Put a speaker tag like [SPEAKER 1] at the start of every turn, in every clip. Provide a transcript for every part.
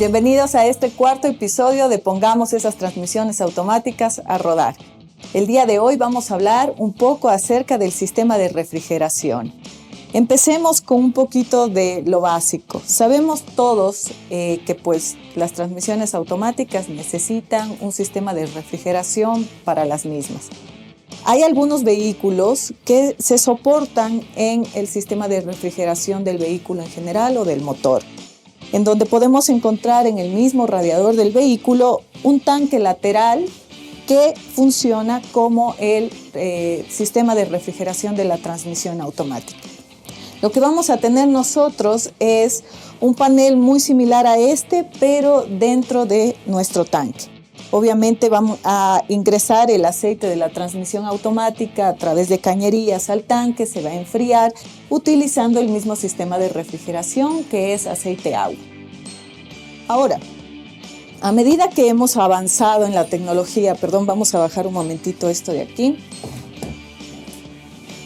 [SPEAKER 1] Bienvenidos a este cuarto episodio de Pongamos esas transmisiones automáticas a rodar. El día de hoy vamos a hablar un poco acerca del sistema de refrigeración. Empecemos con un poquito de lo básico. Sabemos todos que las transmisiones automáticas necesitan un sistema de refrigeración para las mismas. Hay algunos vehículos que se soportan en el sistema de refrigeración del vehículo en general o del motor, en donde podemos encontrar en el mismo radiador del vehículo un tanque lateral que funciona como el sistema de refrigeración de la transmisión automática. Lo que vamos a tener nosotros es un panel muy similar a este, pero dentro de nuestro tanque. Obviamente vamos a ingresar el aceite de la transmisión automática a través de cañerías al tanque, se va a enfriar utilizando el mismo sistema de refrigeración que es aceite-agua. Ahora, a medida que hemos avanzado en la tecnología, vamos a bajar un momentito esto de aquí.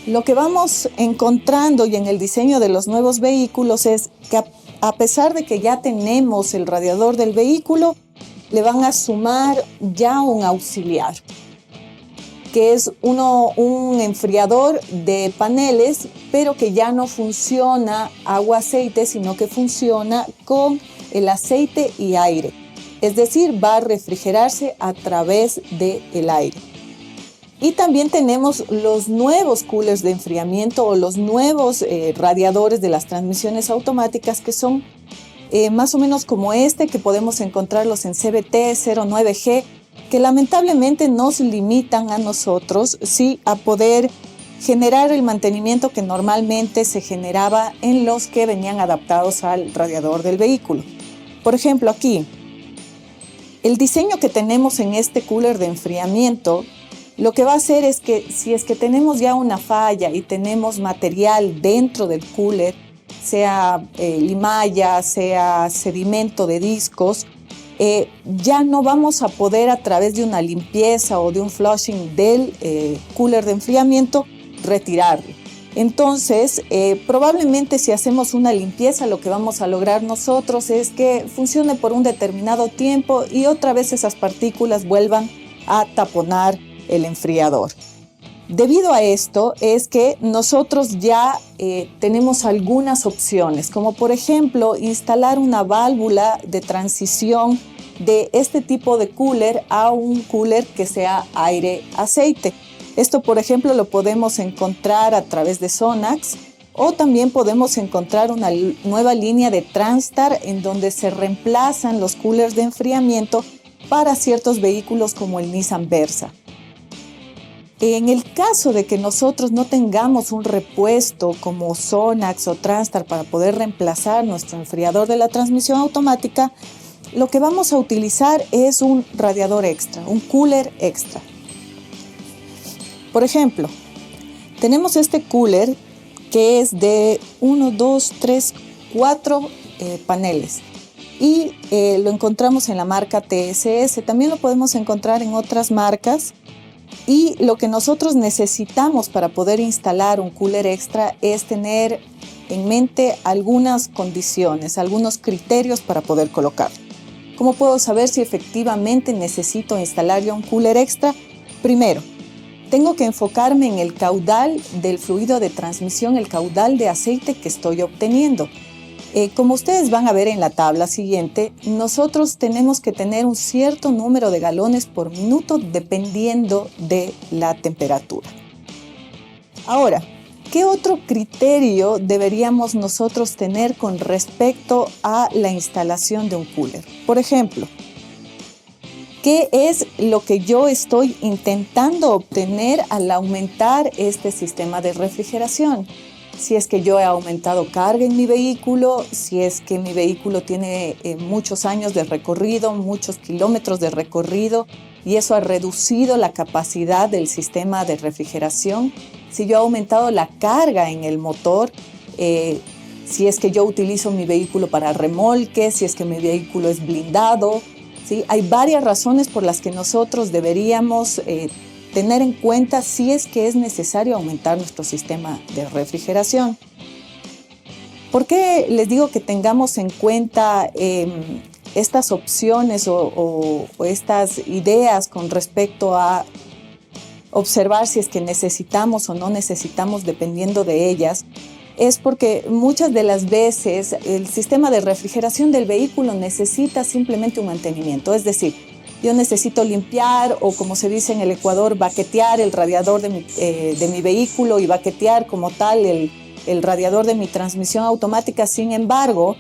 [SPEAKER 1] Lo que vamos encontrando y en el diseño de los nuevos vehículos es que a pesar de que ya tenemos el radiador del vehículo, le van a sumar ya un auxiliar, que es un enfriador de paneles, pero que ya no funciona agua-aceite, sino que funciona con el aceite y aire. Es decir, va a refrigerarse a través del aire. Y también tenemos los nuevos coolers de enfriamiento o los nuevos radiadores de las transmisiones automáticas que son más o menos como este, que podemos encontrarlos en CVT 09G, que lamentablemente nos limitan a nosotros a poder generar el mantenimiento que normalmente se generaba en los que venían adaptados al radiador del vehículo. Por ejemplo, aquí, el diseño que tenemos en este cooler de enfriamiento, lo que va a hacer es que si es que tenemos ya una falla y tenemos material dentro del cooler, sea limalla, sea sedimento de discos, ya no vamos a poder a través de una limpieza o de un flushing del cooler de enfriamiento retirarlo. Entonces, probablemente si hacemos una limpieza, lo que vamos a lograr nosotros es que funcione por un determinado tiempo y otra vez esas partículas vuelvan a taponar el enfriador. Debido a esto es que nosotros ya tenemos algunas opciones, como por ejemplo instalar una válvula de transición de este tipo de cooler a un cooler que sea aire-aceite. Esto, por ejemplo, lo podemos encontrar a través de Sonax o también podemos encontrar una nueva línea de Transtar en donde se reemplazan los coolers de enfriamiento para ciertos vehículos como el Nissan Versa. En el caso de que nosotros no tengamos un repuesto como Sonax o Transtar para poder reemplazar nuestro enfriador de la transmisión automática, lo que vamos a utilizar es un radiador extra, un cooler extra. Por ejemplo, tenemos este cooler que es de 4 paneles y lo encontramos en la marca TSS. También lo podemos encontrar en otras marcas. Y lo que nosotros necesitamos para poder instalar un cooler extra es tener en mente algunas condiciones, algunos criterios para poder colocarlo. ¿Cómo puedo saber si efectivamente necesito instalar ya un cooler extra? Primero, tengo que enfocarme en el caudal del fluido de transmisión, el caudal de aceite que estoy obteniendo. Como ustedes van a ver en la tabla siguiente, nosotros tenemos que tener un cierto número de galones por minuto dependiendo de la temperatura. Ahora, ¿qué otro criterio deberíamos nosotros tener con respecto a la instalación de un cooler? Por ejemplo, ¿qué es lo que yo estoy intentando obtener al aumentar este sistema de refrigeración? Si es que yo he aumentado carga en mi vehículo, si es que mi vehículo tiene muchos años de recorrido, muchos kilómetros de recorrido y eso ha reducido la capacidad del sistema de refrigeración, si yo he aumentado la carga en el motor, si es que yo utilizo mi vehículo para remolque, si es que mi vehículo es blindado, ¿sí? Hay varias razones por las que nosotros deberíamos tener en cuenta si es que es necesario aumentar nuestro sistema de refrigeración. ¿Por qué les digo que tengamos en cuenta estas opciones o estas ideas con respecto a observar si es que necesitamos o no necesitamos dependiendo de ellas, es porque muchas de las veces el sistema de refrigeración del vehículo necesita simplemente un mantenimiento. Es decir, yo necesito limpiar o, como se dice en el Ecuador, baquetear el radiador de mi vehículo y baquetear como tal el radiador de mi transmisión automática. Sin embargo,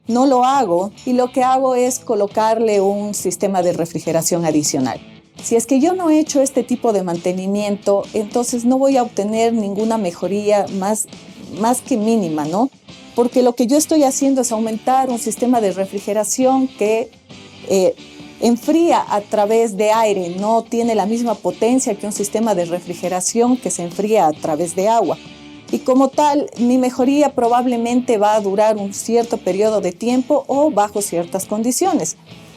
[SPEAKER 1] no lo hago y lo que hago es colocarle un sistema de refrigeración adicional. Si es que yo no he hecho este tipo de mantenimiento, entonces no voy a obtener ninguna mejoría más que mínima, ¿no? Porque lo que yo estoy haciendo es aumentar un sistema de refrigeración que enfría a través de aire, no tiene la misma potencia que un sistema de refrigeración que se enfría a través de agua. Y como tal, mi mejoría probablemente va a durar un cierto periodo de tiempo o bajo ciertas condiciones.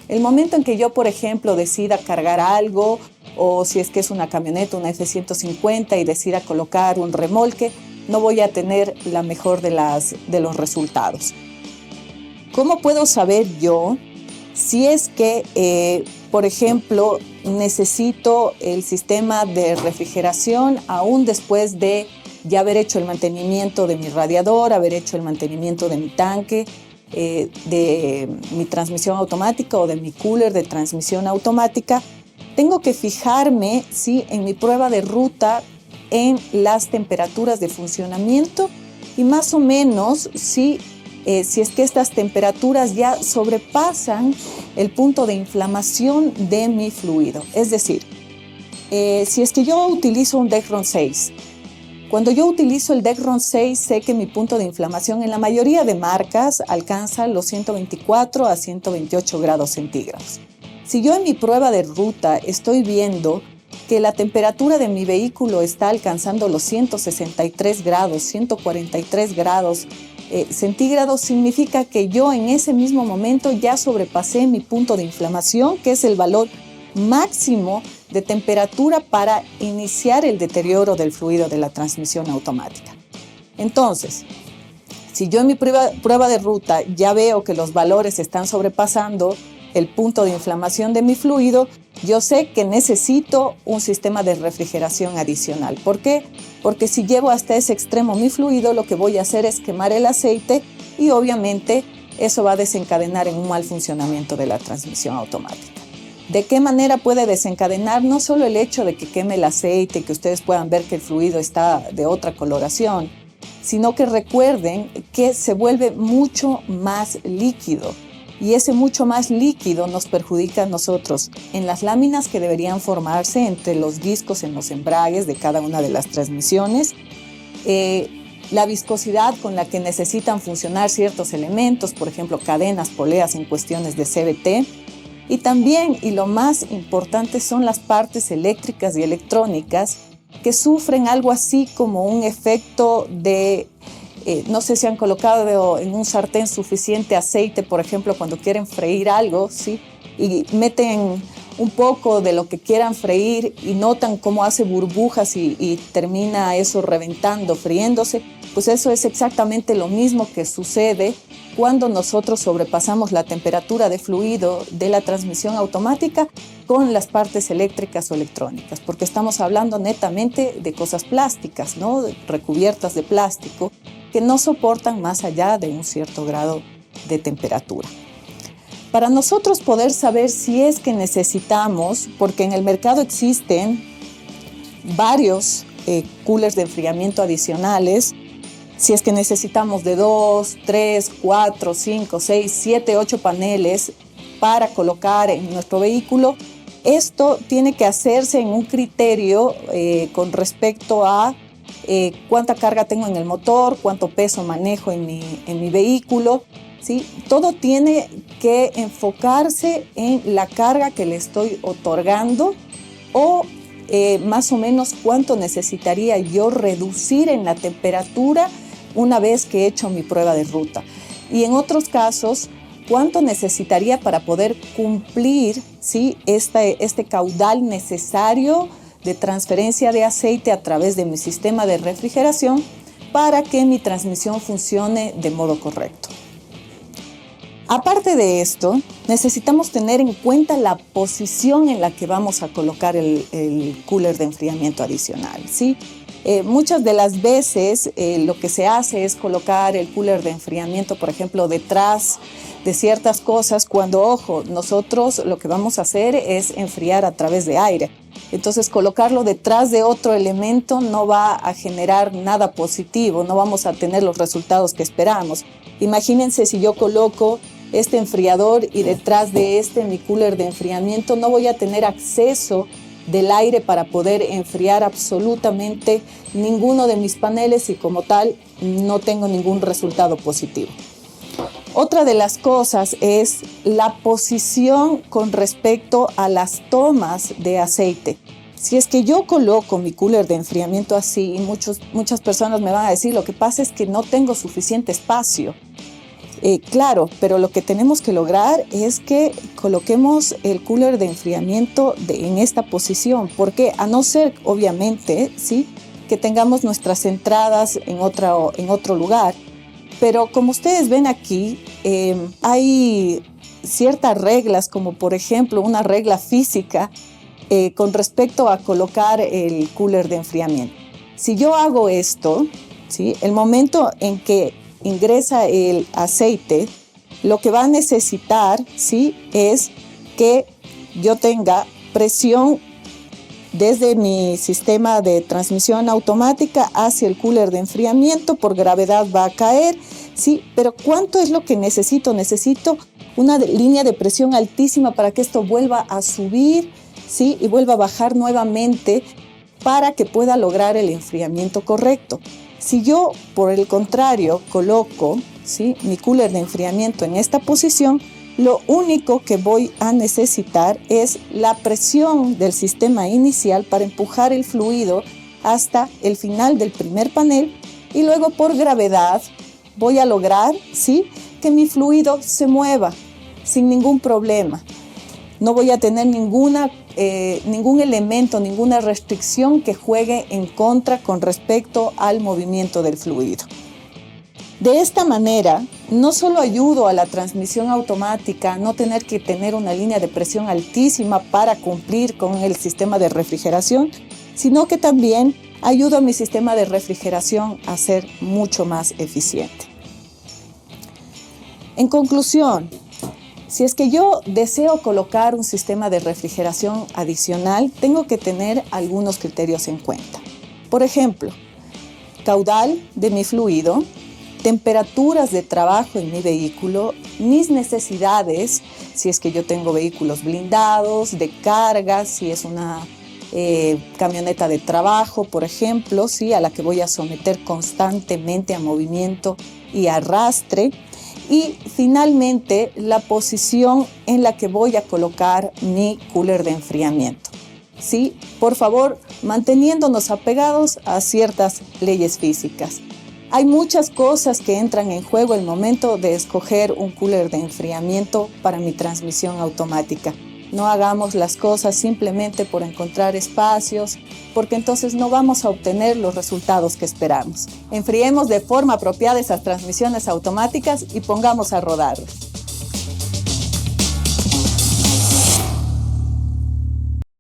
[SPEAKER 1] El momento en que yo, por ejemplo, decida cargar algo, o si es que es una camioneta, una F-150, y decida colocar un remolque, no voy a tener la mejor de los resultados. ¿Cómo puedo saber yo si es que, por ejemplo, necesito el sistema de refrigeración aún después de ya haber hecho el mantenimiento de mi radiador, haber hecho el mantenimiento de mi tanque, de mi transmisión automática o de mi cooler de transmisión automática? Tengo que fijarme, ¿sí?, en mi prueba de ruta en las temperaturas de funcionamiento y más o menos si es que estas temperaturas ya sobrepasan el punto de inflamación de mi fluido. Es decir, si es que yo utilizo un Decron 6, cuando yo utilizo el Decron 6 sé que mi punto de inflamación en la mayoría de marcas alcanza los 124 a 128 grados centígrados. Si yo en mi prueba de ruta estoy viendo que la temperatura de mi vehículo está alcanzando los 163 grados, 143 grados centígrados, significa que yo en ese mismo momento ya sobrepasé mi punto de inflamación, que es el valor máximo de temperatura para iniciar el deterioro del fluido de la transmisión automática. Entonces, si yo en mi prueba de ruta ya veo que los valores están sobrepasando el punto de inflamación de mi fluido, yo sé que necesito un sistema de refrigeración adicional. ¿Por qué? Porque si llevo hasta ese extremo mi fluido, lo que voy a hacer es quemar el aceite y obviamente eso va a desencadenar en un mal funcionamiento de la transmisión automática. ¿De qué manera puede desencadenar? No solo el hecho de que queme el aceite, que ustedes puedan ver que el fluido está de otra coloración, sino que recuerden que se vuelve mucho más líquido. Y ese mucho más líquido nos perjudica a nosotros en las láminas que deberían formarse entre los discos en los embragues de cada una de las transmisiones, la viscosidad con la que necesitan funcionar ciertos elementos, por ejemplo, cadenas, poleas en cuestiones de CVT, y también, y lo más importante, son las partes eléctricas y electrónicas que sufren algo así como un efecto de no sé si han colocado en un sartén suficiente aceite, por ejemplo, cuando quieren freír algo, ¿sí?, y meten un poco de lo que quieran freír y notan cómo hace burbujas y termina eso reventando, friéndose. Pues eso es exactamente lo mismo que sucede cuando nosotros sobrepasamos la temperatura de fluido de la transmisión automática con las partes eléctricas o electrónicas, porque estamos hablando netamente de cosas plásticas, ¿no?, recubiertas de plástico, que no soportan más allá de un cierto grado de temperatura. Para nosotros poder saber si es que necesitamos, porque en el mercado existen varios coolers de enfriamiento adicionales, si es que necesitamos de 2, 3, 4, 5, 6, 7, 8 paneles para colocar en nuestro vehículo, esto tiene que hacerse en un criterio con respecto a cuánta carga tengo en el motor, cuánto peso manejo en mi vehículo, ¿sí? Todo tiene que enfocarse en la carga que le estoy otorgando o más o menos cuánto necesitaría yo reducir en la temperatura una vez que he hecho mi prueba de ruta. Y en otros casos, cuánto necesitaría para poder cumplir, ¿sí?, este caudal necesario de transferencia de aceite a través de mi sistema de refrigeración para que mi transmisión funcione de modo correcto. Aparte de esto, necesitamos tener en cuenta la posición en la que vamos a colocar el cooler de enfriamiento adicional, ¿sí? Muchas de las veces lo que se hace es colocar el cooler de enfriamiento, por ejemplo, detrás de ciertas cosas, cuando, ojo, nosotros lo que vamos a hacer es enfriar a través de aire. Entonces, colocarlo detrás de otro elemento no va a generar nada positivo, no vamos a tener los resultados que esperamos. Imagínense si yo coloco este enfriador y detrás de mi cooler de enfriamiento, no voy a tener acceso del aire para poder enfriar absolutamente ninguno de mis paneles y como tal no tengo ningún resultado positivo. Otra de las cosas es la posición con respecto a las tomas de aceite. Si es que yo coloco mi cooler de enfriamiento así, y muchas personas me van a decir, lo que pasa es que no tengo suficiente espacio. Claro, pero lo que tenemos que lograr es que coloquemos el cooler de enfriamiento en esta posición, porque a no ser, obviamente, ¿sí?, que tengamos nuestras entradas en otro lugar. Pero como ustedes ven aquí, hay ciertas reglas, como por ejemplo una regla física con respecto a colocar el cooler de enfriamiento. Si yo hago esto, ¿sí?, el momento en que ingresa el aceite, lo que va a necesitar, ¿sí?, es que yo tenga presión desde mi sistema de transmisión automática hacia el cooler de enfriamiento. Por gravedad va a caer, ¿sí? Pero ¿cuánto es lo que necesito? Necesito una línea de presión altísima para que esto vuelva a subir, ¿sí?, y vuelva a bajar nuevamente para que pueda lograr el enfriamiento correcto. Si yo, por el contrario, coloco, ¿sí?, mi cooler de enfriamiento en esta posición, lo único que voy a necesitar es la presión del sistema inicial para empujar el fluido hasta el final del primer panel y luego por gravedad voy a lograr, ¿sí?, que mi fluido se mueva sin ningún problema. No voy a tener ningún elemento, ninguna restricción que juegue en contra con respecto al movimiento del fluido. De esta manera, no solo ayudo a la transmisión automática a no tener que tener una línea de presión altísima para cumplir con el sistema de refrigeración, sino que también ayudo a mi sistema de refrigeración a ser mucho más eficiente. En conclusión, si es que yo deseo colocar un sistema de refrigeración adicional, tengo que tener algunos criterios en cuenta. Por ejemplo, caudal de mi fluido, temperaturas de trabajo en mi vehículo, mis necesidades, si es que yo tengo vehículos blindados, de carga, si es una camioneta de trabajo, por ejemplo, ¿sí?, a la que voy a someter constantemente a movimiento y arrastre. Y finalmente, la posición en la que voy a colocar mi cooler de enfriamiento. ¿Sí? Por favor, manteniéndonos apegados a ciertas leyes físicas. Hay muchas cosas que entran en juego al momento de escoger un cooler de enfriamiento para mi transmisión automática. No hagamos las cosas simplemente por encontrar espacios, porque entonces no vamos a obtener los resultados que esperamos. Enfriemos de forma apropiada esas transmisiones automáticas y pongamos a rodar.